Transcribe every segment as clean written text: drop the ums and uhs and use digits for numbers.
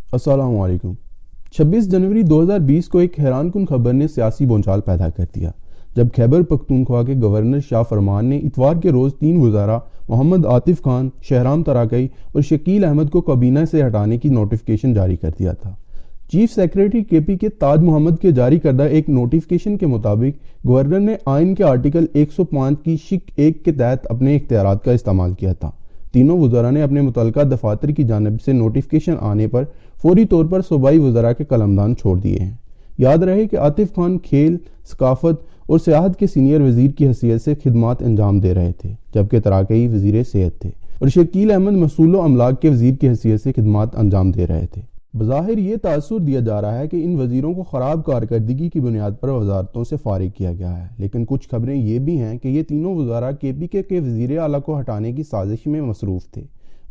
अस्सलाम वालेकुम। 26 जनवरी 2020 को एक हैरान कुन खबर ने सियासी भूचाल पैदा कर दिया, जब खैबर पख्तूनख्वा के गवर्नर शाह फरमान ने इतवार के रोज़ 3 वज़ारा मोहम्मद आतिफ खान, शहराम तराकई और शकील अहमद को काबीना से हटाने की नोटिफिकेशन जारी कर दिया था। चीफ सेक्रेटरी केपी के ताज मोहम्मद के जारी करदा एक नोटिफिकेशन के मुताबिक गवर्नर ने आइन के आर्टिकल 105 की शिक 1 के तहत अपने इख्तियारात का इस्तेमाल किया था। तीनों वज़रा ने अपने मुतल्लिका दफातर की जानिब से नोटिफिकेशन आने पर फौरी तौर पर सूबाई वज़रा के कलमदान छोड़ दिए हैं। याद रहे कि आतिफ खान खेल, सकाफत और सियाहत के सीनियर वज़ीर की हैसियत से खिदमात अंजाम दे रहे थे, जबकि तराकई वज़ीर सेहत थे और शकील अहमद मसूलो अमलाक के वज़ीर की हैसियत से खिदमात अंजाम दे रहे थे। बज़ाहिर ये तासुर दिया जा रहा है कि इन वज़ीरों को ख़राब कारकर्दगी की बुनियाद पर वज़ारतों से फ़ारिग किया गया है, लेकिन कुछ खबरें ये भी हैं कि ये तीनों वज़ारा केपीके के वज़ीर आला को हटाने की साजिश में मसरूफ़ थे।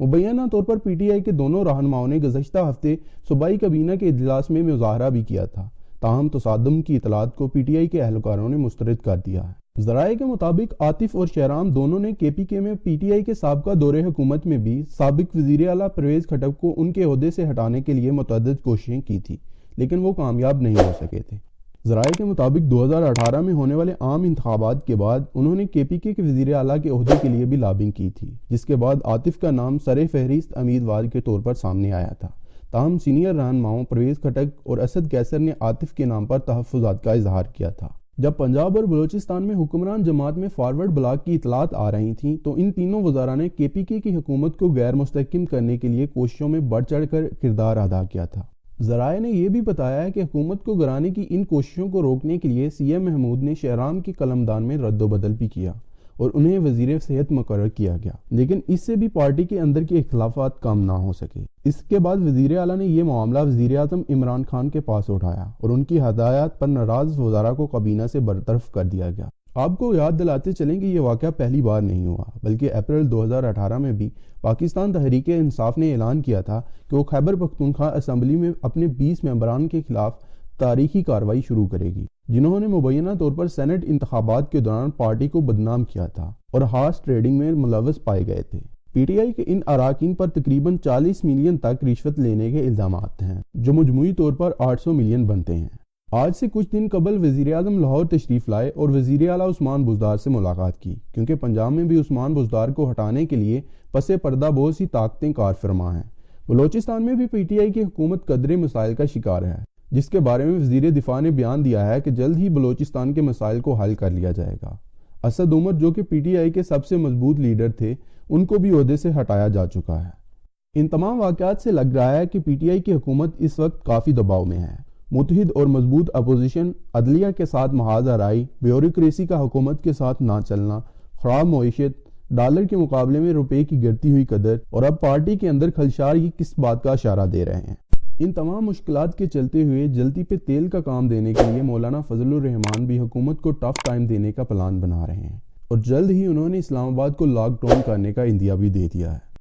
मुबैना तौर पर पीटीआई के दोनों रहनुमाओं ने गुज़श्ता हफ्ते सूबाई काबीना के इजलास में मुज़ाहरा भी किया था, ताहम तसादुम की इतलात को पीटीआई के अहलकारों ने मुस्तरद कर दिया है। ज़राए के मुताबिक आतिफ और शहराम दोनों ने केपीके में पीटीआई के साबका दौरे हुकूमत में भी साबिक वज़ीर आला परवेज़ खटक को उनके ओहदे से हटाने के लिए मुतअद्दिद कोशिशें की थी, लेकिन वो कामयाब नहीं हो सके थे। ज़राए के मुताबिक 2018 में होने वाले आम इंतखाबात के बाद उन्होंने केपीके के वज़ीर आला के ओहदे के लिए भी लॉबिंग की थी, जिसके बाद आतिफ का नाम सरे फहरिस्त उम्मीदवार के तौर पर सामने आया था। ताहम सीनियर रहनुमाओं परवेज़ खटक और असद कैसर ने आतिफ के नाम पर तहफ़्फ़ुज़ात का इजहार किया था। जब पंजाब और बलूचिस्तान में हुक्मरान जमात में फॉरवर्ड ब्लॉक की इतलात आ रही थीं, तो इन तीनों वज़ारा ने केपीके की हुकूमत को गैर मुस्तहकम करने के लिए कोशिशों में बढ़ चढ़ कर किरदार अदा किया था। ज़राए ने यह भी बताया है कि हुकूमत को गिराने की इन कोशिशों को रोकने के लिए सीएम महमूद ने शहराम के कलमदान में रद्दोबदल भी किया और उन्हें वज़ीर सेहत मुकर्रर किया गया, लेकिन इससे भी पार्टी के अंदर के इख्तिलाफात कम ना हो सके। इसके बाद वज़ीर आला ने यह मामला वज़ीर आज़म इमरान खान के पास उठाया और उनकी हदायत पर नाराज़ वज़ारा को काबीना से बरतरफ कर दिया गया। आपको याद दिलाते चलें कि यह वाक़या पहली बार नहीं हुआ, बल्कि अप्रैल 2018 में भी पाकिस्तान तहरीक इंसाफ ने ऐलान किया था कि वो खैबर पख्तूनख्वा असम्बली में अपने 20 मेंबरान के खिलाफ तारीखी कार्रवाई शुरू करेगी, जिन्होंने मुबैना तौर पर सेनेट इंतखाबात के दौरान पार्टी को बदनाम किया था और हॉर्स ट्रेडिंग में मुलव्वस पाए गए थे। पीटीआई के इन अराकीन पर तकरीबन 40 मिलियन तक रिश्वत लेने के इल्ज़ामात हैं, जो मजमूई तौर पर 800 मिलियन बनते हैं। आज से कुछ दिन कबल वज़ीर आज़म लाहौर तशरीफ़ लाए और वज़ीर आला उस्मान बुज़दार से मुलाकात की, क्योंकि पंजाब में भी उस्मान बुज़दार को हटाने के लिए पसे पर्दा बहुत सी ताकतें कार फरमा हैं। बलोचिस्तान में भी पीटीआई की हुकूमत कदरे मसाइल का शिकार है, जिसके बारे में वज़ीर दिफा ने बयान दिया है कि जल्द ही बलोचिस्तान के मसाइल को हल कर लिया जाएगा। असद उमर, जो कि पीटीआई के सबसे मजबूत लीडर थे, उनको भी ओहदे से हटाया जा चुका है। इन तमाम वाक़यात से लग रहा है कि पीटीआई की हुकूमत इस वक्त काफ़ी दबाव में है। मुतहिद और मजबूत अपोजिशन, अदलिया के साथ महाज आराई, ब्यूरोक्रेसी का हुकूमत के साथ ना चलना, ख़राब मईशत, डॉलर के मुकाबले में रुपए की गिरती हुई कदर और अब पार्टी के अंदर खलशार ये किस बात का इशारा दे रहे हैं। इन तमाम मुश्किलात के चलते हुए जल्दी पे तेल का काम देने के लिए मौलाना फजलुर रहमान भी हुकूमत को टफ टाइम देने का प्लान बना रहे हैं और जल्द ही उन्होंने इस्लामाबाद को लॉकडाउन करने का इंदिया भी दे दिया है।